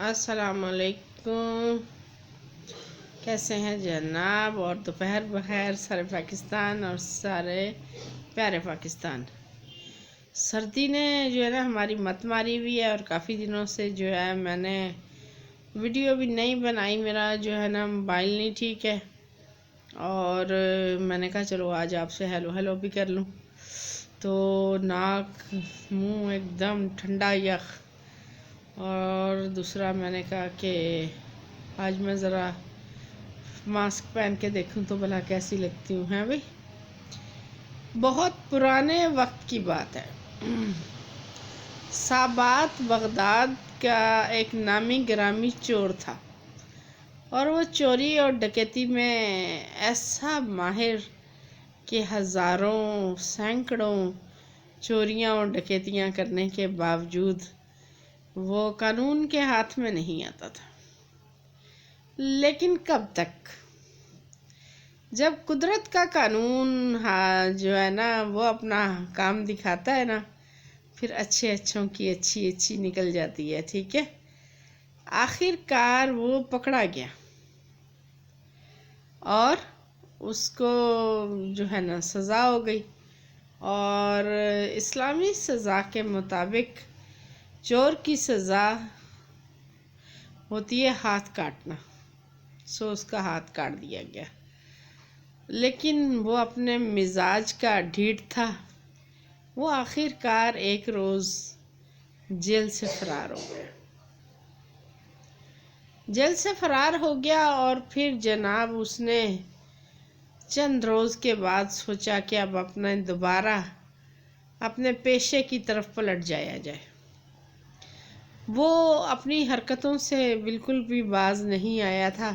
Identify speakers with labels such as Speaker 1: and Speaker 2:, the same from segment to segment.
Speaker 1: السلام علیکم، کیسے ہیں جناب؟ اور دوپہر بخیر سارے پاکستان اور سارے پیارے پاکستان۔ سردی نے جو ہے نا ہماری مت ماری ہوئی ہے، اور کافی دنوں سے جو ہے میں نے ویڈیو بھی نہیں بنائی، میرا جو ہے نا موبائل نہیں ٹھیک ہے، اور میں نے کہا چلو آج آپ سے ہیلو بھی کر لوں۔ تو ناک منہ ایک دم ٹھنڈا یخ، اور دوسرا میں نے کہا کہ آج میں ذرا ماسک پہن کے دیکھوں تو بھلا کیسی لگتی ہوں، ہے بھائی۔ بہت پرانے وقت کی بات ہے۔ سابات بغداد کا ایک نامی گرامی چور تھا، اور وہ چوری اور ڈکیتی میں ایسا ماہر کہ ہزاروں سینکڑوں چوریاں اور ڈکیتیاں کرنے کے باوجود وہ قانون کے ہاتھ میں نہیں آتا تھا۔ لیکن کب تک؟ جب قدرت کا قانون جو ہے نا وہ اپنا کام دکھاتا ہے نا، پھر اچھوں کی اچھی نکل جاتی ہے، ٹھیک ہے۔ آخر کار وہ پکڑا گیا، اور اس کو جو ہے نا سزا ہو گئی، اور اسلامی سزا کے مطابق چور کی سزا ہوتی ہے ہاتھ کاٹنا، سو اس کا ہاتھ کاٹ دیا گیا۔ لیکن وہ اپنے مزاج کا ڈھیٹ تھا، وہ آخر کار ایک روز جیل سے فرار ہو گیا۔ اور پھر جناب اس نے چند روز کے بعد سوچا کہ اب دوبارہ اپنے پیشے کی طرف پلٹ جایا جائے۔ وہ اپنی حرکتوں سے بالکل بھی باز نہیں آیا تھا،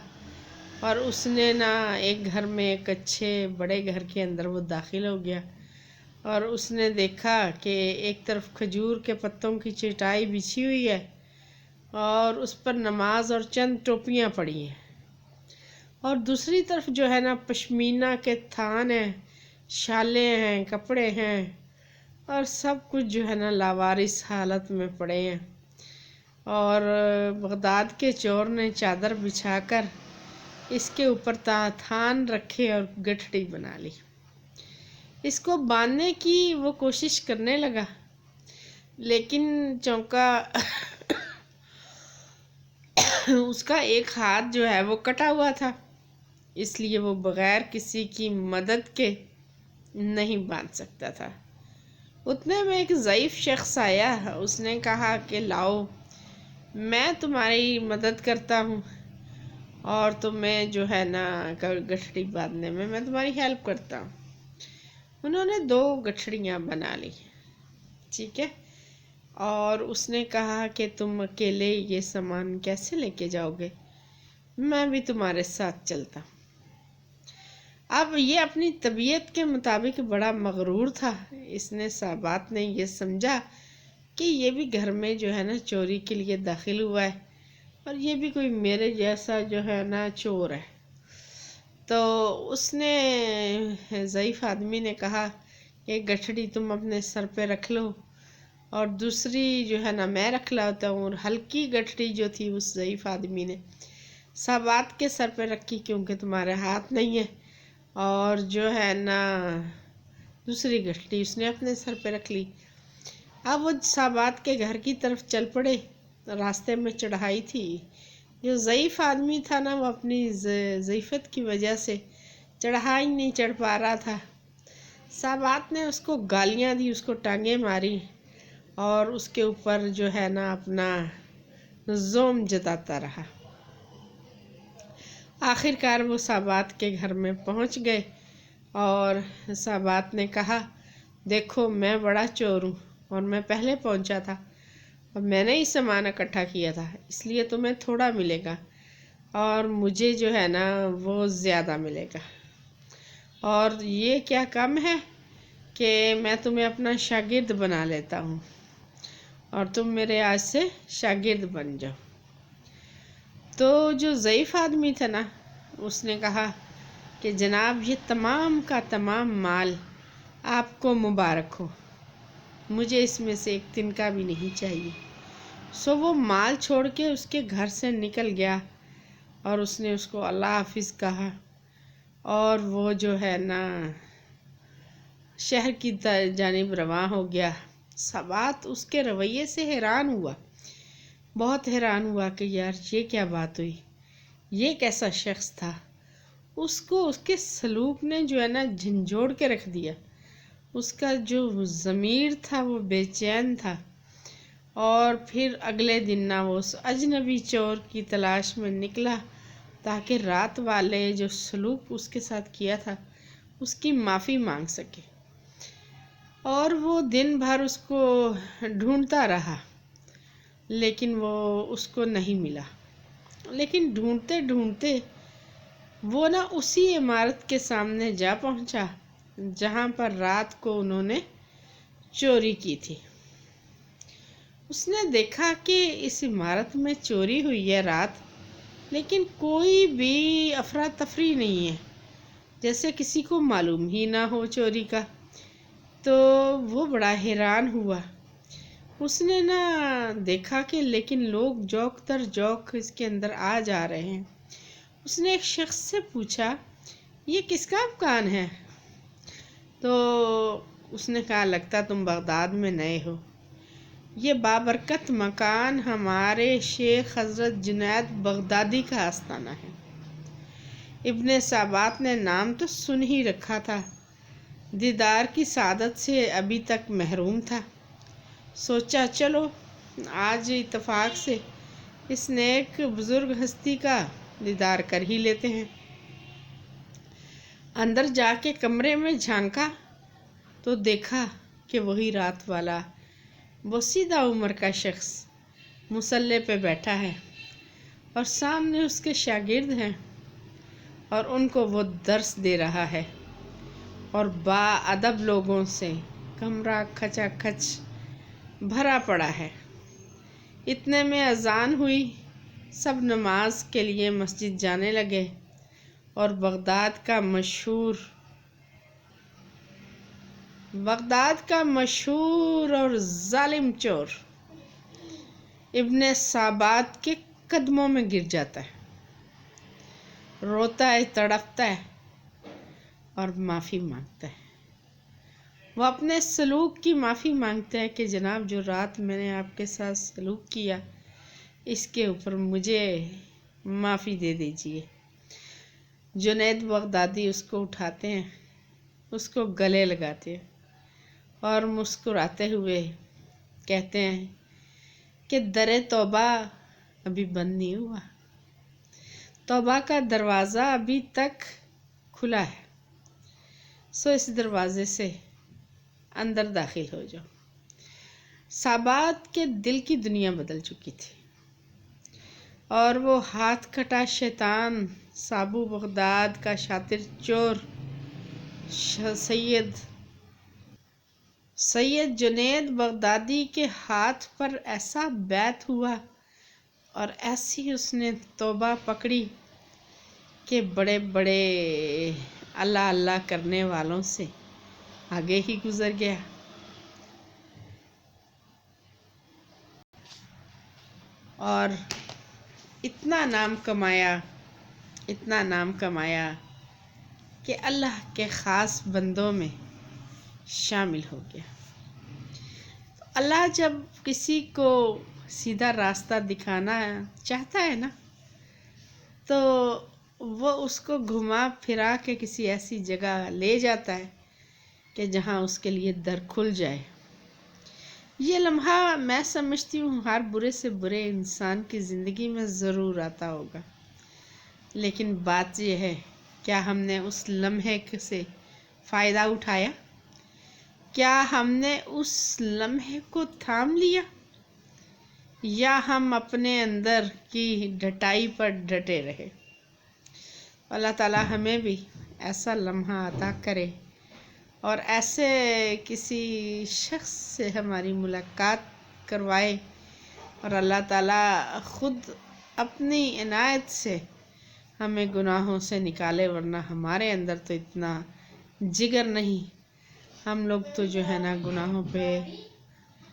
Speaker 1: اور اس نے ایک گھر میں ایک اچھے بڑے گھر کے اندر وہ داخل ہو گیا، اور اس نے دیکھا کہ ایک طرف کھجور کے پتوں کی چٹائی بچھی ہوئی ہے، اور اس پر نماز اور چند ٹوپیاں پڑی ہیں، اور دوسری طرف جو ہے نا پشمینہ کے تھان ہیں، شالیں ہیں، کپڑے ہیں، اور سب کچھ جو ہے نا لاوارث حالت میں پڑے ہیں۔ اور بغداد کے چور نے چادر بچھا کر اس کے اوپر تھان رکھے اور گٹھڑی بنا لی۔ اس کو باندھنے کی وہ کوشش کرنے لگا، لیکن چونکہ اس کا ایک ہاتھ جو ہے وہ کٹا ہوا تھا، اس لیے وہ بغیر کسی کی مدد کے نہیں باندھ سکتا تھا۔ اتنے میں ایک ضعیف شخص آیا، اس نے کہا کہ لاؤ میں تمہاری مدد کرتا ہوں، اور تمہیں جو ہے نا گٹھڑی باندھنے میں تمہاری ہیلپ کرتا ہوں۔ انہوں نے 2 گٹھڑیاں بنا لی، ٹھیک ہے، اور اس نے کہا کہ تم اکیلے یہ سامان کیسے لے کے جاؤ گے، میں بھی تمہارے ساتھ چلتا ہوں۔ اب یہ اپنی طبیعت کے مطابق بڑا مغرور تھا، اس نے سابات نے یہ سمجھا کہ یہ بھی گھر میں جو ہے نا چوری کے لیے داخل ہوا ہے، اور یہ بھی کوئی میرے جیسا جو ہے نا چور ہے۔ تو اس نے ضعیف آدمی نے کہا کہ گٹھڑی تم اپنے سر پہ رکھ لو، اور دوسری جو ہے نا میں رکھ لاتا ہوں۔ اور ہلکی گٹھڑی جو تھی اس ضعیف آدمی نے سابات کے سر پہ رکھی، کیونکہ تمہارے ہاتھ نہیں ہے، اور جو ہے نا دوسری گٹھڑی اس نے اپنے سر پہ رکھ لی۔ اب وہ سابات کے گھر کی طرف چل پڑے، راستے میں چڑھائی تھی، جو ضعیف آدمی تھا نا وہ اپنی ضعیفت کی وجہ سے چڑھائی نہیں چڑھ پا رہا تھا۔ سابات نے اس کو گالیاں دی، اس کو ٹانگیں ماری، اور اس کے اوپر جو ہے نا اپنا ظلم جتاتا رہا۔ آخر کار وہ سابات کے گھر میں پہنچ گئے، اور سابات نے کہا دیکھو میں بڑا چور ہوں، اور میں پہلے پہنچا تھا، اور میں نے ہی سامان اکٹھا کیا تھا، اس لیے تمہیں تھوڑا ملے گا، اور مجھے جو ہے نا وہ زیادہ ملے گا، اور یہ کیا کم ہے کہ میں تمہیں اپنا شاگرد بنا لیتا ہوں، اور تم میرے آج سے شاگرد بن جاؤ۔ تو جو ضعیف آدمی تھا نا اس نے کہا کہ جناب یہ تمام کا تمام مال آپ کو مبارک ہو، مجھے اس میں سے ایک تنکا بھی نہیں چاہیے۔ سو وہ مال چھوڑ کے اس کے گھر سے نکل گیا اور اس نے اس کو اللہ حافظ کہا، اور وہ جو ہے نا شہر کی جانب رواں ہو گیا۔ سبات اس کے رویے سے حیران ہوا، بہت حیران ہوا کہ یار یہ کیا بات ہوئی، یہ کیسا شخص تھا۔ اس کو اس کے سلوک نے جو ہے نا جھنجھوڑ کے رکھ دیا۔ اس کا جو ضمیر تھا وہ بے چین تھا، اور پھر اگلے دن نہ وہ اس اجنبی چور کی تلاش میں نکلا تاکہ رات والے جو سلوک اس کے ساتھ کیا تھا اس کی معافی مانگ سکے، اور وہ دن بھر اس کو ڈھونڈتا رہا لیکن وہ اس کو نہیں ملا۔ لیکن ڈھونڈتے ڈھونڈتے وہ نا اسی عمارت کے سامنے جا پہنچا جہاں پر رات کو انہوں نے چوری کی تھی۔ اس نے دیکھا کہ اس عمارت میں چوری ہوئی ہے رات، لیکن کوئی بھی افراتفری نہیں ہے، جیسے کسی کو معلوم ہی نہ ہو چوری کا۔ تو وہ بڑا حیران ہوا۔ اس نے نا دیکھا کہ لیکن لوگ جوک در جوک اس کے اندر آ جا رہے ہیں۔ اس نے ایک شخص سے پوچھا، یہ کس کا مکان ہے؟ تو اس نے کہا، لگتا تم بغداد میں نئے ہو، یہ بابرکت مکان ہمارے شیخ حضرت جنید بغدادی کا آستانہ ہے۔ ابن سابات نے نام تو سن ہی رکھا تھا، دیدار کی سعادت سے ابھی تک محروم تھا۔ سوچا چلو آج اتفاق سے اس نیک بزرگ ہستی کا دیدار کر ہی لیتے ہیں۔ اندر جا کے کمرے میں جھانکا تو دیکھا کہ وہی رات والا بوسیدہ عمر کا شخص مصلے پہ بیٹھا ہے، اور سامنے اس کے شاگرد ہیں، اور ان کو وہ درس دے رہا ہے، اور با ادب لوگوں سے کمرہ کھچا کھچ بھرا پڑا ہے۔ اتنے میں اذان ہوئی، سب نماز کے لیے مسجد جانے لگے، اور بغداد کا مشہور اور ظالم چور ابن سابات کے قدموں میں گر جاتا ہے، روتا ہے، تڑپتا ہے اور معافی مانگتا ہے۔ وہ اپنے سلوک کی معافی مانگتا ہے کہ جناب جو رات میں نے آپ کے ساتھ سلوک کیا اس کے اوپر مجھے معافی دے دیجیے۔ جنید بغدادی اس کو اٹھاتے ہیں، اس کو گلے لگاتے ہیں اور مسکراتے ہوئے کہتے ہیں کہ در توبہ ابھی بند نہیں ہوا، توبہ کا دروازہ ابھی تک کھلا ہے، سو اس دروازے سے اندر داخل ہو جاؤ۔ سابات کے دل کی دنیا بدل چکی تھی، اور وہ ہاتھ کٹا شیطان سابو بغداد کا شاطر چور سید جنید بغدادی کے ہاتھ پر ایسا بیعت ہوا اور ایسی اس نے توبہ پکڑی کہ بڑے بڑے اللہ اللہ کرنے والوں سے آگے ہی گزر گیا۔ اور اتنا نام کمایا کہ اللہ کے خاص بندوں میں شامل ہو گیا۔ اللہ جب کسی کو سیدھا راستہ دکھانا چاہتا ہے نا تو وہ اس کو گھما پھرا کے کسی ایسی جگہ لے جاتا ہے کہ جہاں اس کے لیے در کھل جائے۔ یہ لمحہ میں سمجھتی ہوں ہر برے سے برے انسان کی زندگی میں ضرور آتا ہوگا، لیکن بات یہ ہے کیا ہم نے اس لمحے سے فائدہ اٹھایا؟ کیا ہم نے اس لمحے کو تھام لیا، یا ہم اپنے اندر کی ڈٹائی پر ڈٹے رہے؟ اللہ تعالی ہمیں بھی ایسا لمحہ عطا کرے اور ایسے کسی شخص سے ہماری ملاقات کروائے، اور اللہ تعالی خود اپنی عنایت سے ہمیں گناہوں سے نکالے، ورنہ ہمارے اندر تو اتنا جگر نہیں، ہم لوگ تو جو ہے نا گناہوں پہ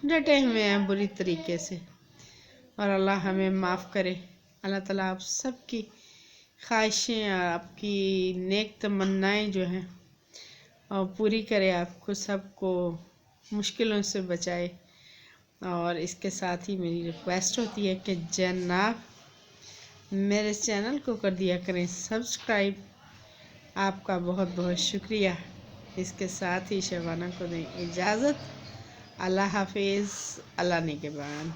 Speaker 1: ڈٹے ہوئے ہیں بری طریقے سے۔ اور اللہ ہمیں معاف کرے۔ اللہ تعالیٰ آپ سب کی خواہشیں اور آپ کی نیک تمنائیں جو ہیں اور پوری کرے، آپ کو سب کو مشکلوں سے بچائے۔ اور اس کے ساتھ ہی میری ریکویسٹ ہوتی ہے کہ جناب میرے چینل کو کر دیا کریں سبسکرائب۔ آپ کا بہت بہت شکریہ۔ اس کے ساتھ ہی شبانہ کو دیں اجازت۔ اللہ حافظ، اللہ نگہبان۔